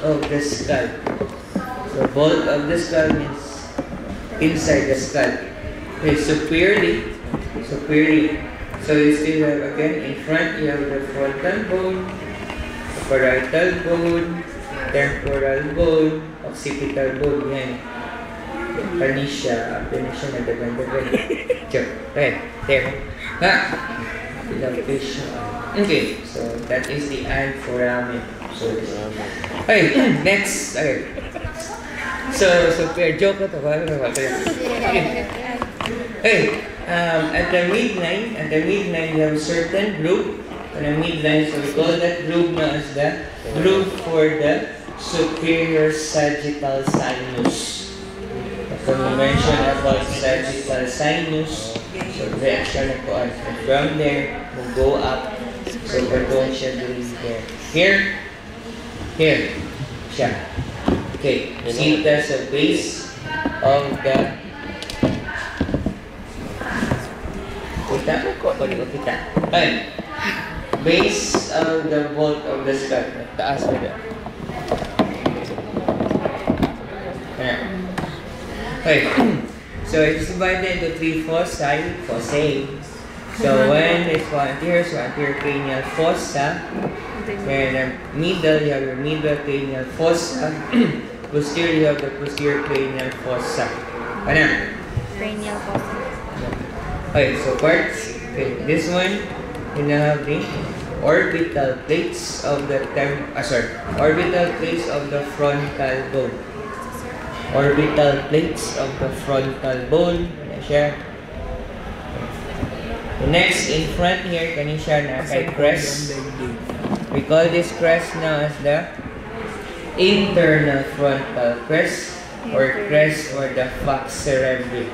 of the skull. So vault of the skull means inside the skull. Okay, superiorly. So you still have again in front you have the frontal bone, parietal bone, temporal bone, occipital bone. Yan. Panisya, nadagan-dagan. Check. Right. There. Ha? Okay, so that is the ant foramen. So, okay, next. Okay. So fair joke na ito. Hey, at the midline, you have a certain group. At the midline, so we call that group now as the group for the superior sagittal sinus. After we mention about sagittal sinus, so reaction na po. From there, we'll go up. So gagawin siya doon there. Here siya. Okay, kita sa base of the kita. Fine. Base of the vault of the skull. Taas na dyan. Okay. So it's divided into three fossae. So when it's anterior, so anterior cranial fossa. And middle, you have your middle cranial fossa. Posterior, you have the posterior cranial fossa. Ano? Cranial fossa. Okay, so parts. Okay, this one, you now have the orbital plates of the orbital plates of the frontal bone. Orbital plates of the frontal bone. Siya. The next in front here, kani siya na kay crest. We call this crest now as the internal frontal crest or crest for the falx cerebri.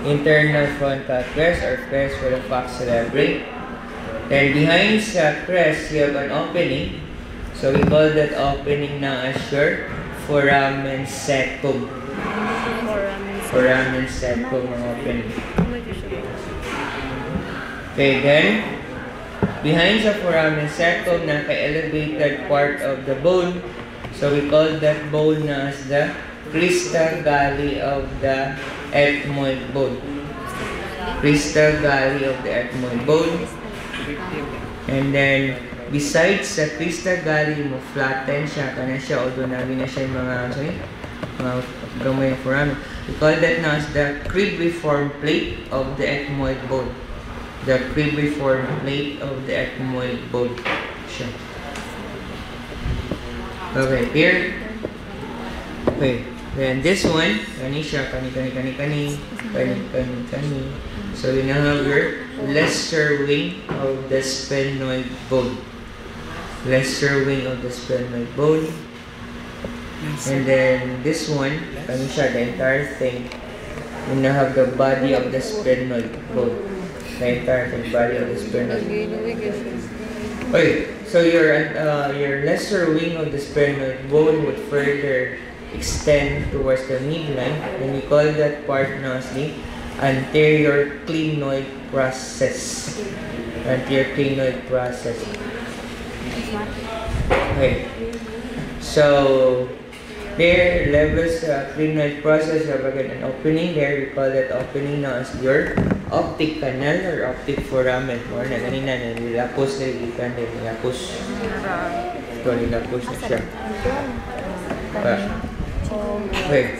Internal frontal crest or crest for the falx cerebri. Then behind the crest, you have an opening. So we call that opening now as your foramen secum. Foramen secum ang opening. Okay, then behind the foramen secum, naka-elevated part of the bone. So we call that bone na as the crista galli of the ethmoid bone. Crista galli of the ethmoid bone. And then, besides sa crista galli mo, flatten siya, kana siya, although nabi na siya yung mga gamay ng foramen. We call that now as the cribriform plate of the ethmoid bone. The cribriform plate of the ethmoid bone. Siya. Okay, here. Okay, then this one, kani siya, kani. So you now have your lesser wing of the sphenoid bone. Lesser wing of the sphenoid bone. And then this one, kani siya, the entire thing. You now have the body of the sphenoid bone. The entire thing, body of the sphenoid. Okay, so your lesser wing of the sphenoid bone would further extend towards the midline, and we call that part now as the anterior clinoid process. Anterior clinoid process. Okay. So there levels clinoid process, you have again an opening there. We call that opening now as your optic canal or optic foramen. Or na kanina nilapos na ikan din, nilapos. Ito nilapos na siya. Okay.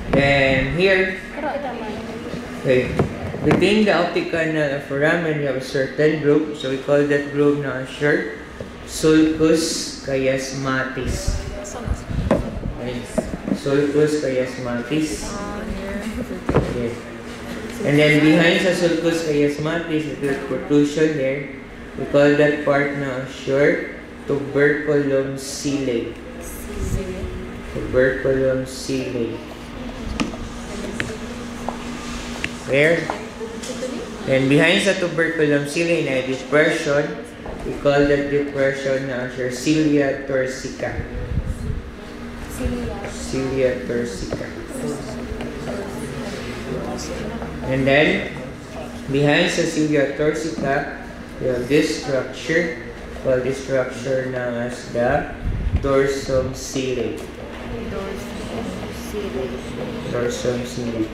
Then here, okay, within the optic canal foramen, you have a certain group. So we call that group now as your sulcus chiasmatis. Okay. Sulcus chiasmatis. Okay. And then behind the sulcus chiasmatis, there's protrusion there. We call that part now as your tuberculum silae. Tuberculum silae. There. Then behind the tuberculum silae na depression, we call that depression na as your cilia turcica. Cilia turcica. And then behind the cilia turcica, you have this structure call this structure known as the dorsum ciliate. Dorsum ciliate.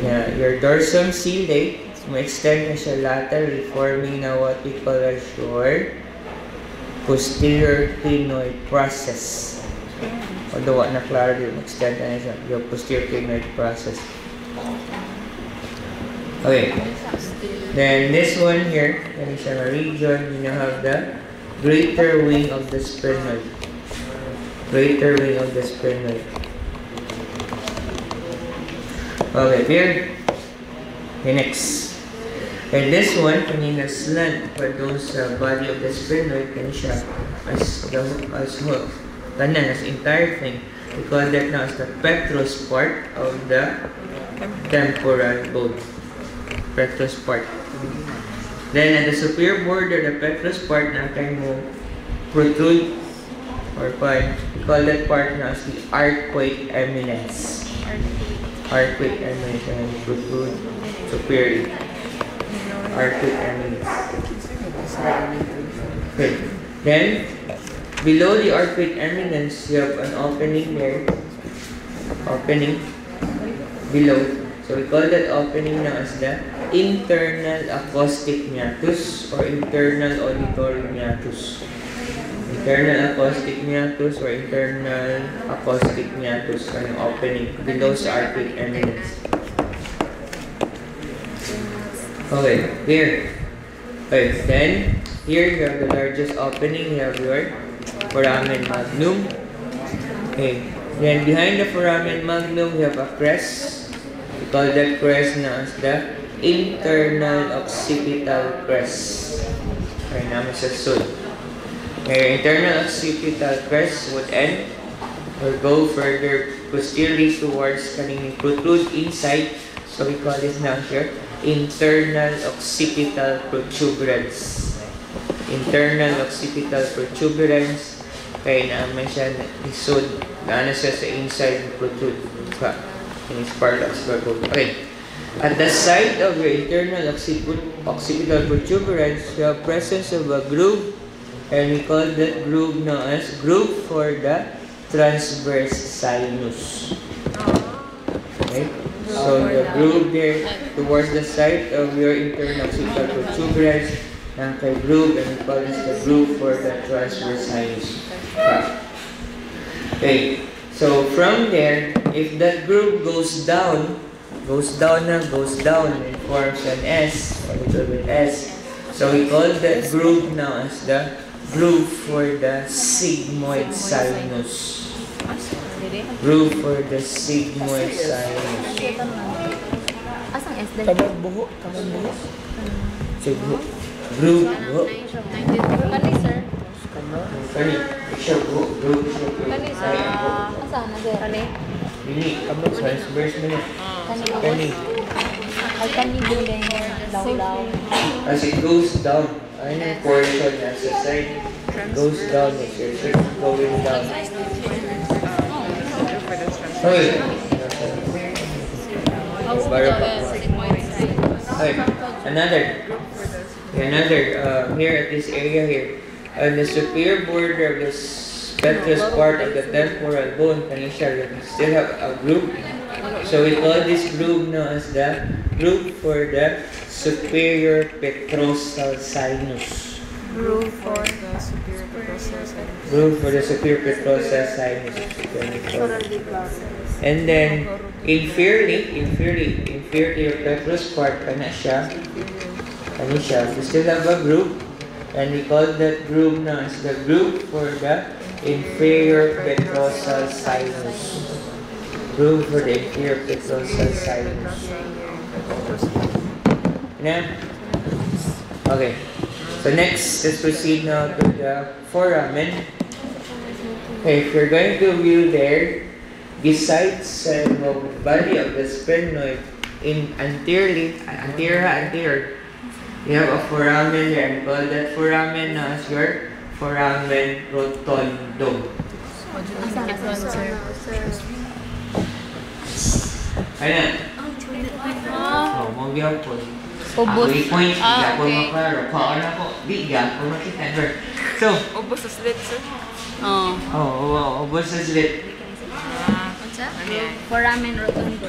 Yeah, your dorsum ciliate, ma-extend na siya laterally, forming na what we call as your posterior clinoid process. Although na klaro din, ma-extend na siya, your posterior clinoid process. Okay. Then this one here, yan siya region, you now have the greater wing of the sphenoid. Greater wing of the sphenoid. Okay, here. Okay, next. And this one, kanina slant for those body of the sphenoid, kanina siya as whole. Kanan, as entire thing. We call that now as the petrous part of the temporal bone. Petrous part. Then at the superior border, the petrous part na kayo mo protrude or fine. We call that part na as the arcuate eminence. Arcuate eminence and protrude superior. Arcuate eminence. Okay. Then below the arcuate eminence, you have an opening there. Opening below. So we call that opening now as the internal acoustic meatus or internal auditory meatus. Internal acoustic meatus or internal acoustic meatus ang opening below sa arcuate eminence. Okay, here. Okay, then here you have the largest opening. You have your foramen magnum. Okay, then behind the foramen magnum you have a crest. We call that crest now as the internal occipital crest. Okay, naman sa sud. Okay, internal occipital crest would end or go further posteriorly towards kaning protrude inside. So we call this now here internal occipital protuberance. Internal occipital protuberance. Okay, naman siya isod. Gaano siya sa inside protrude. In his part of the okay. At the site of your internal occipital protuberance, you have presence of a groove, and we call that groove known as groove for the transverse sinus. Okay? So the groove there towards the site of your internal occipital protuberance, kay groove, and we call this the groove for the transverse sinus. Okay. So from there, if that groove goes down and forms an S, a little bit S. So we call that groove now as the groove for the sigmoid sinus. Groove for the sigmoid sinus. Asang S din? Tabang buho. Sigmo. Groove. Buho. Kani, sir? Kani. Siya buho. Groove. Kani, sir? Asaan na, sir? Kani? Dili. Transverse na yun. Kani. Ay, kani din din. Law-law. As it goes down, ayun yung portion na sa side. Goes down. It's going down. Okay. Okay. Another. Here at this area here. On the superior border of the petrous part of the temporal bone, we still have a groove. So we call this groove now as the groove for the superior petrosal sinus. Groove for the superior petrosal sinus. Groove for the superior petrosal sinus. And then inferiorly to your petrous part, kanisha, we still have a groove, and we call that groove now as the groove for the inferior petrosal sinus. Groove for the inferior petrosal sinus. Okay. So next, let's proceed now to the foramen. Okay, if you're going to view there, besides the body of the sphenoid, in anterior, you have a foramen there. We call that foramen as your foramen rotundum. Ayan. Oh, magyapon. Ubos. Waypoint, Ah, gyapon okay. mo klaro. Kaon ako, di gyapon mo si Denver. So, Ubos sa slit, sir. ubos sa slit. Ano yan? For ramen rotondo.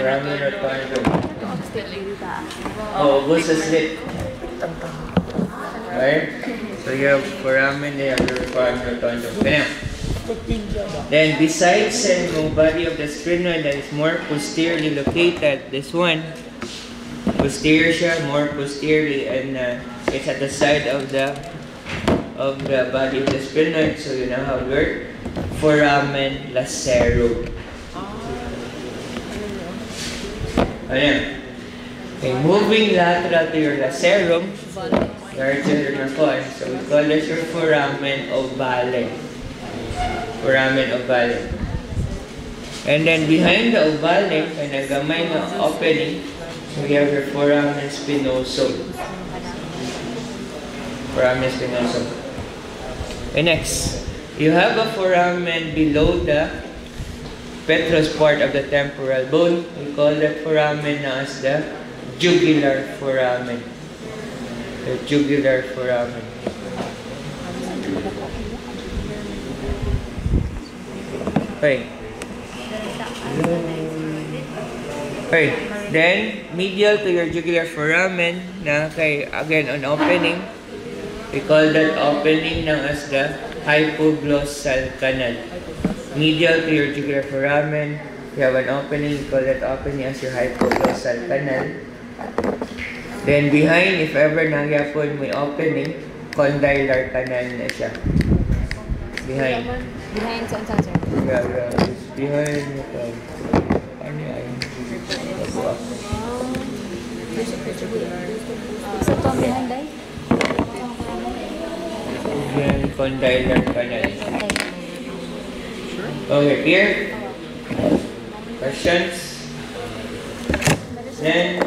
Ramen or condo. Ubos sa slit. Okay? So you have for ramen, you have your condo, condo. Ganyan. Then besides the body of the sphenoid that is more posteriorly located, this one, posterior siya, more posteriorly, and it's at the side of the body of the sphenoid. So you know how it works. Foramen lacerum. Ayan. Okay, moving lateral to your lacerum, larger na ko. So we call this your foramen ovale. Foramen ovale. And then behind the ovale, may nagamay na opening, we have your foramen spinosum. Foramen spinosum. And next, you have a foramen below the petrous part of the temporal bone. We call that foramen as the jugular foramen. The jugular foramen. Okay. Okay. Then, medial to your jugular foramen, na kay, again, on opening, we call that opening na as the hypoglossal canal. Medial to your jugular foramen, you have an opening, we call that opening as your hypoglossal canal. Then behind, if ever nagyapon may opening, condylar canal na siya. Behind. Behind saan sir? Yeah. Behind ito. Ano yan? Isa to ang behind ay? Yan, condylar canal. Okay, clear? Questions? Then,